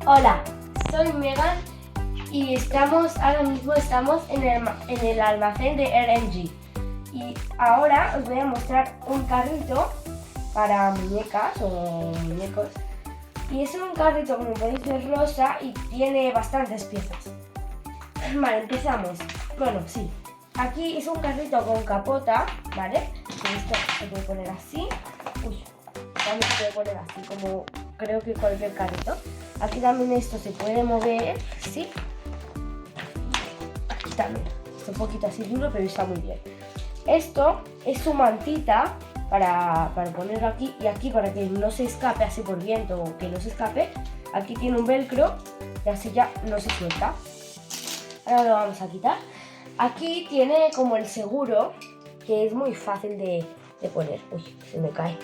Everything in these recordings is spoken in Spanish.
Hola, soy Megan y ahora mismo estamos en el almacén de RNG. Y ahora os voy a mostrar un carrito para muñecas o muñecos. Y es un carrito, como podéis ver, rosa y tiene bastantes piezas. Vale, empezamos. Bueno, sí. Aquí es un carrito con capota, ¿vale? Esto se puede poner así. Uy, también se puede poner así, como creo que cualquier carrito. Aquí también esto se puede mover, ¿sí? Aquí también. Está un poquito así duro, pero está muy bien. Esto es su mantita para ponerlo aquí y aquí para que no se escape así por viento o que no se escape. Aquí tiene un velcro y así ya no se suelta. Ahora lo vamos a quitar. Aquí tiene como el seguro, que es muy fácil de poner. Uy, se me cae.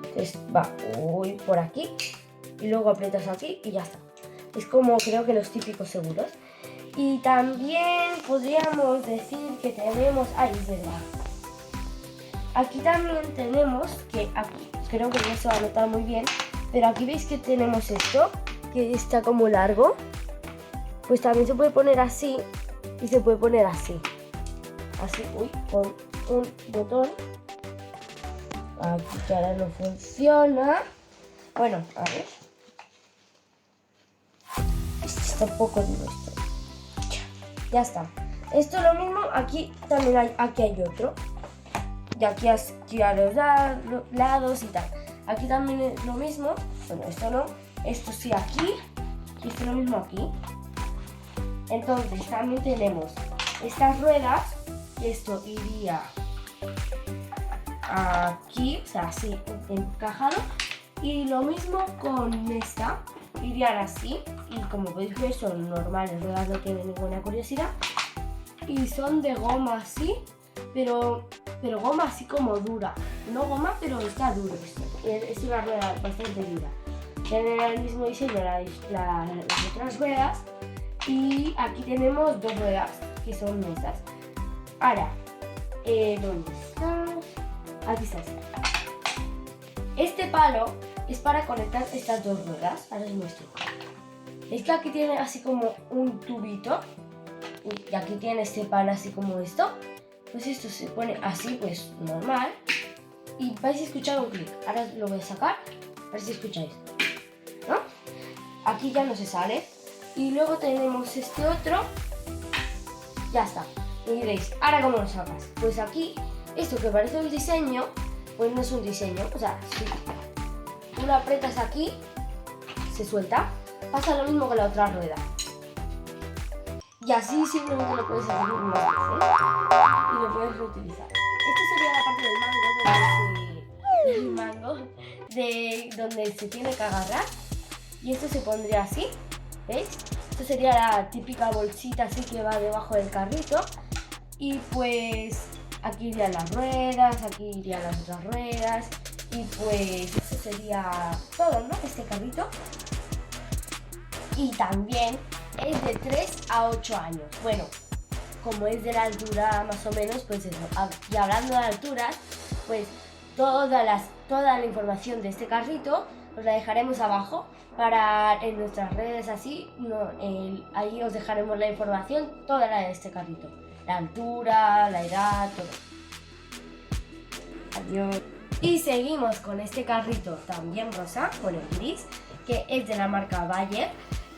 Entonces va por aquí y luego aprietas aquí y ya está. Es como creo que los típicos seguros. Y también podríamos decir que tenemos... Ay, es verdad. Aquí también tenemos que aquí, creo que no se va a notar muy bien, pero aquí veis que tenemos esto, que está como largo. Pues también se puede poner así y se puede poner así. Así, con un botón. Aquí que ahora no funciona. Bueno, a ver. Está un poco duro esto. Ya está. Esto es lo mismo, aquí también hay otro. Y aquí a los lados y tal. Aquí también es lo mismo. Bueno, esto no. Esto sí aquí. Y esto es lo mismo aquí. Entonces también tenemos estas ruedas. Y esto iría aquí, o sea, así encajado. Y lo mismo con esta. Irían así. Y como podéis ver son normales, ruedas no tienen ninguna curiosidad. Y son de goma así, pero goma así como dura. No goma, pero está duro esto. Es una rueda bastante dura. Tienen el mismo diseño las otras ruedas. Y aquí tenemos dos ruedas, que son estas. Ahora, ¿dónde está? Aquí está. Este palo es para conectar estas dos ruedas. Ahora os muestro. Es que aquí tiene así como un tubito. Y aquí tiene este palo así como esto. Pues esto se pone así, pues normal. Y vais a escuchar un clic. Ahora lo voy a sacar. A ver si escucháis. ¿No? Aquí ya no se sale. Y luego tenemos este otro. Ya está. Y diréis, ¿ahora cómo lo sacas? Pues aquí, esto que parece un diseño, pues no es un diseño. O sea, si tú lo aprietas aquí, se suelta. Pasa lo mismo con la otra rueda. Y así simplemente lo puedes hacer una vez, y lo puedes reutilizar. Esto sería la parte del mango, donde se tiene que agarrar. Y esto se pondría así, ¿veis? Esto sería la típica bolsita así que va debajo del carrito. Y pues aquí irían las ruedas, aquí irían las otras ruedas. Y pues eso sería todo, ¿no? Este carrito. Y también es de 3 a 8 años. Bueno, como es de la altura más o menos, pues eso. Y hablando de alturas, pues toda la información de este carrito os la dejaremos abajo en nuestras redes así. Ahí os dejaremos la información, toda la de este carrito. La altura, la edad, todo. Adiós. Y seguimos con este carrito también rosa, con el gris, que es de la marca Bayer.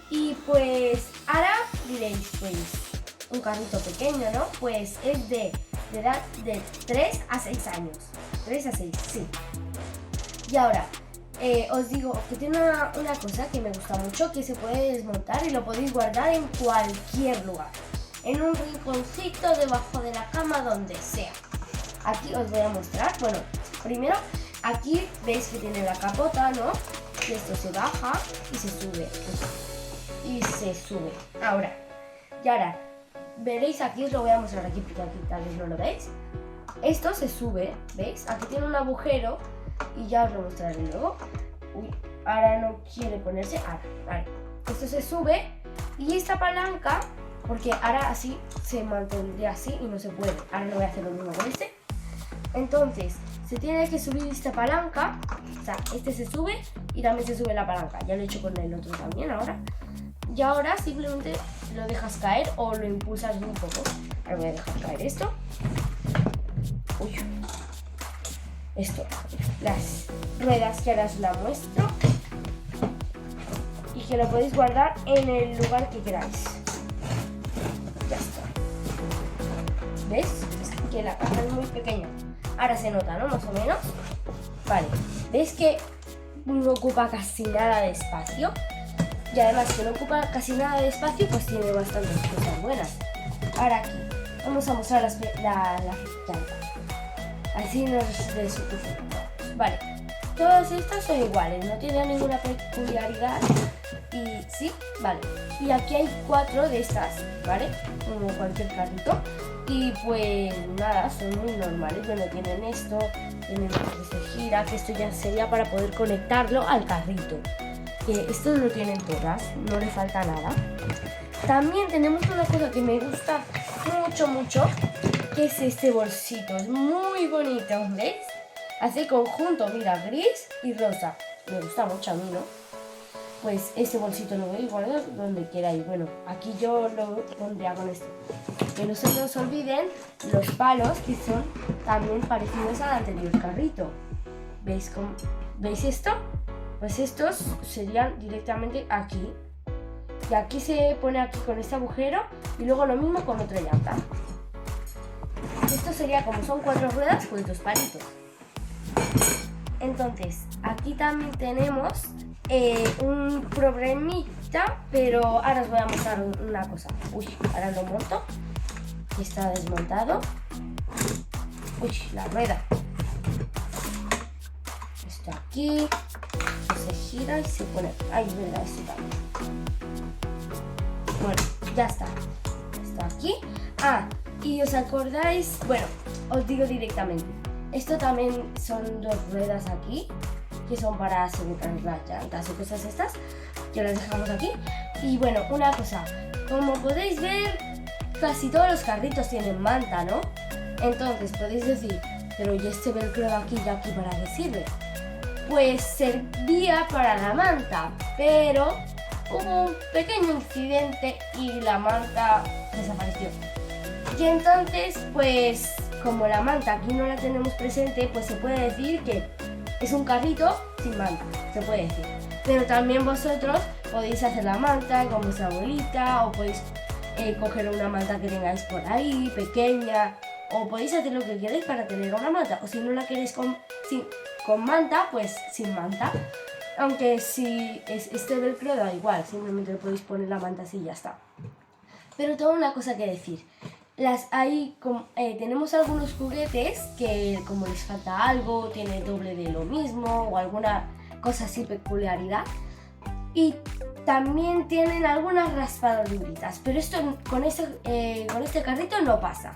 Y pues ahora diréis, pues un carrito pequeño, ¿no? Pues es de edad de 3 a 6 años. 3 a 6, sí. Y ahora, os digo que tiene una cosa que me gusta mucho, que se puede desmontar y lo podéis guardar en cualquier lugar. En un rinconcito, debajo de la cama, donde sea. Aquí os voy a mostrar. Bueno, primero, aquí veis que tiene la capota, ¿no? Y esto se baja y se sube. Y se sube. Ahora, veréis aquí, os lo voy a mostrar aquí porque aquí tal vez no lo veis. Esto se sube, ¿veis? Aquí tiene un agujero y ya os lo mostraré luego. Uy, ahora no quiere ponerse. Vale. Esto se sube y esta palanca, porque ahora así se mantendría así y no se puede. Ahora no voy a hacer lo mismo con este. Entonces, se tiene que subir esta palanca, o sea, este se sube y también se sube la palanca. Ya lo he hecho con el otro también ahora. Y ahora simplemente lo dejas caer o lo impulsas un poco. Ahora voy a dejar caer esto. Uy. Esto. Las ruedas que ahora os la muestro. Y que lo podéis guardar en el lugar que queráis. Ya está. ¿Ves? Es que la caja es muy pequeña. Ahora se nota, ¿no? Más o menos. Vale. ¿Veis que no ocupa casi nada de espacio? Y además que no ocupa casi nada de espacio, pues tiene bastantes cosas buenas. Ahora aquí vamos a mostrar la llanta. Así nos desocupa. Vale, todas estas son iguales, no tienen ninguna peculiaridad. Y sí, vale. Y aquí hay 4 de estas, ¿vale? Como cualquier carrito. Y pues nada, son muy normales. Bueno, tienen esto, tienen que se gira, que esto ya sería para poder conectarlo al carrito. Esto lo tienen todas, no le falta nada. También tenemos una cosa que me gusta mucho, que es este bolsito. Es muy bonito, ¿veis? Hace conjunto, mira, gris y rosa. Me gusta mucho a mí, ¿no? Pues este bolsito lo podéis guardar donde queráis. Bueno, aquí yo lo pondría con esto. Que no se os olviden los palos, que son también parecidos al anterior carrito. ¿Veis esto? Pues estos serían directamente aquí. Y aquí se pone aquí con este agujero y luego lo mismo con otra llanta. Esto sería como son 4 ruedas, pues 2 palitos. Entonces, aquí también tenemos un problemita, pero ahora os voy a mostrar una cosa. Uy, ahora lo monto. Está desmontado. Uy, la rueda. Esto aquí. Se gira y se pone. Ay, verdad, esto también. Bueno, ya está. Está aquí. Ah, y os acordáis. Bueno, os digo directamente. Esto también son 2 ruedas aquí, que son para asegurar las llantas y cosas estas, que las dejamos aquí. Y bueno, una cosa. Como podéis ver, casi todos los carritos tienen manta, ¿no? Entonces podéis decir, pero ¿y este velcro de aquí y aquí para qué sirve? Pues servía para la manta, pero hubo un pequeño incidente y la manta desapareció. Y entonces, pues, como la manta aquí no la tenemos presente, pues se puede decir que es un carrito sin manta, se puede decir. Pero también vosotros podéis hacer la manta con vuestra bolita, o podéis coger una manta que tengáis por ahí, pequeña, o podéis hacer lo que queráis para tener una manta, o si no la queréis con manta, pues sin manta. Aunque si este velcro da igual, simplemente le podéis poner la manta así y ya está. Pero tengo una cosa que decir. Tenemos algunos juguetes que como les falta algo, tiene doble de lo mismo o alguna cosa así peculiaridad. Y también tienen algunas raspaduritas, pero esto con este carrito no pasa.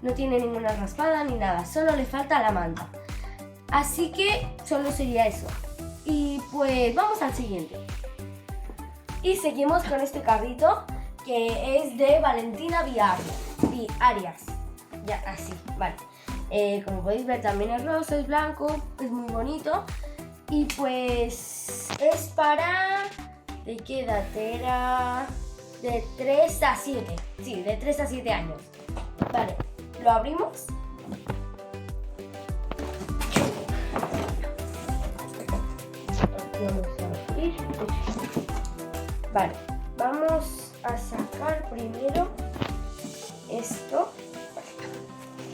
No tiene ninguna raspada ni nada, solo le falta la manta. Así que solo sería eso. Y pues vamos al siguiente. Y seguimos con este carrito que es de Valentina Arias. Ya, así, vale. Como podéis ver también es rosa, es blanco, es muy bonito. Y pues es para... ¿De qué edad era? De 3 a 7. Sí, de 3 a 7 años. Vale, lo abrimos. Vamos a abrir. Vale, vamos a sacar primero esto.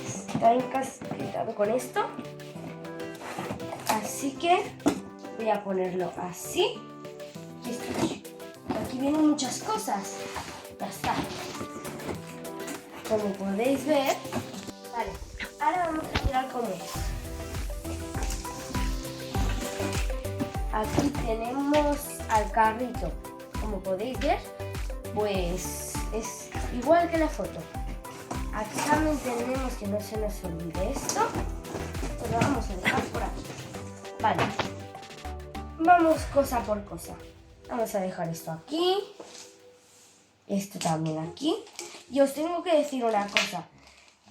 Está encasquetado con esto. Así que voy a ponerlo así. Aquí vienen muchas cosas. Ya está. Como podéis ver. Vale, ahora vamos a mirar cómo es. Aquí tenemos al carrito. Como podéis ver, pues es igual que la foto. Aquí también tenemos, que no se nos olvide esto. Esto lo vamos a dejar por aquí. Vale. Vamos cosa por cosa. Vamos a dejar esto aquí. Esto también aquí. Y os tengo que decir una cosa.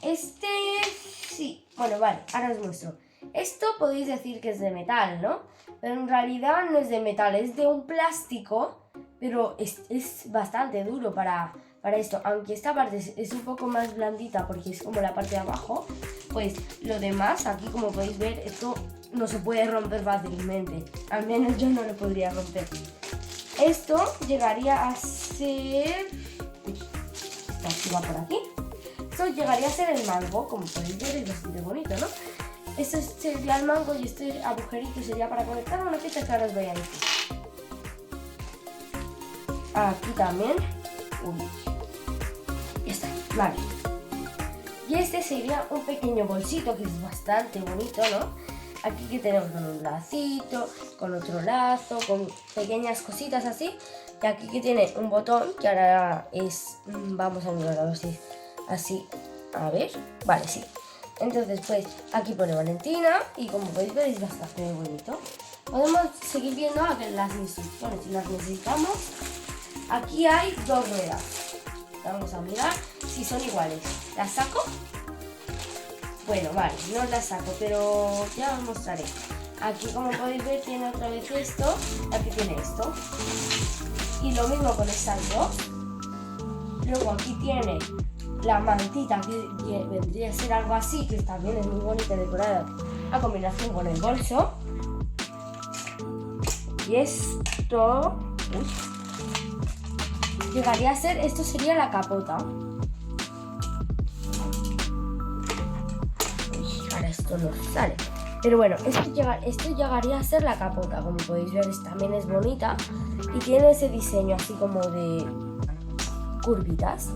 Sí. Bueno, vale. Ahora os muestro. Esto podéis decir que es de metal, ¿no? Pero en realidad no es de metal, es de un plástico, pero es bastante duro para esto. Aunque esta parte es un poco más blandita porque es como la parte de abajo, pues lo demás, aquí como podéis ver, esto no se puede romper fácilmente. Al menos yo no lo podría romper. Esto llegaría a ser... Esto va por aquí. Esto llegaría a ser el mango, como podéis ver, es bastante bonito, ¿no? Esto sería el mango y este agujerito sería para conectar una pieza que ahora os voy a decir. Aquí también. Uy. Ya está, vale. Y este sería un pequeño bolsito que es bastante bonito, ¿no? Aquí que tenemos con un lacito, con otro lazo, con pequeñas cositas así. Y aquí que tiene un botón que ahora es... Vamos a mirar a ver si así. A ver, vale, sí. Entonces pues aquí pone Valentina y como podéis ver es bastante bonito. Podemos seguir viendo las instrucciones si las necesitamos. Aquí hay 2 ruedas. Vamos a mirar si son iguales. ¿Las saco? Bueno, vale, no las saco, pero ya os mostraré. Aquí como podéis ver tiene otra vez esto, aquí tiene esto. Y lo mismo con estas dos. Luego aquí tiene la mantita que vendría a ser algo así, que también es muy bonita decorada a combinación con el bolso. Y esto... Uy, llegaría a ser... Esto sería la capota. Uy, ahora esto no sale. Pero bueno, esto llegaría a ser la capota. Como podéis ver, también es bonita. Y tiene ese diseño así como de curvitas.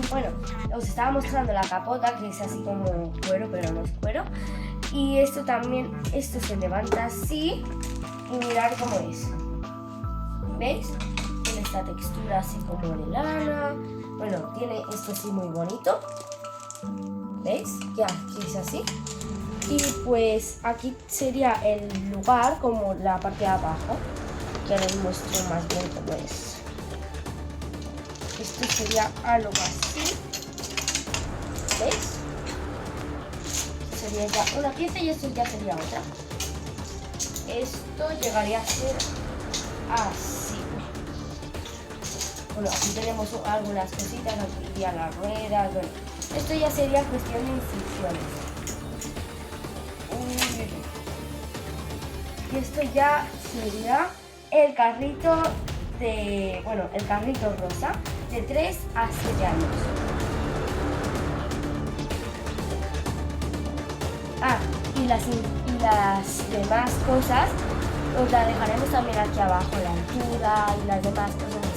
Bueno, os estaba mostrando la capota, que es así como cuero, pero no es cuero. Y esto también, esto se levanta así y mirad cómo es. ¿Veis? Tiene esta textura así como de lana. Bueno, tiene esto así muy bonito. ¿Veis? Que aquí es así. Y pues aquí sería el lugar como la parte de abajo. Que ahora os muestro más bien cómo es. Esto sería algo así. ¿Veis? Sería ya una pieza y esto ya sería otra. Esto llegaría a ser así. Bueno, aquí tenemos algunas cositas, aquí irían las ruedas. Bueno, esto ya sería cuestión de instrucciones. Y esto ya sería el carrito de... Bueno, el carrito rosa de 3 a 7 años. Y las demás cosas os las dejaremos también aquí abajo, la altura y las demás cosas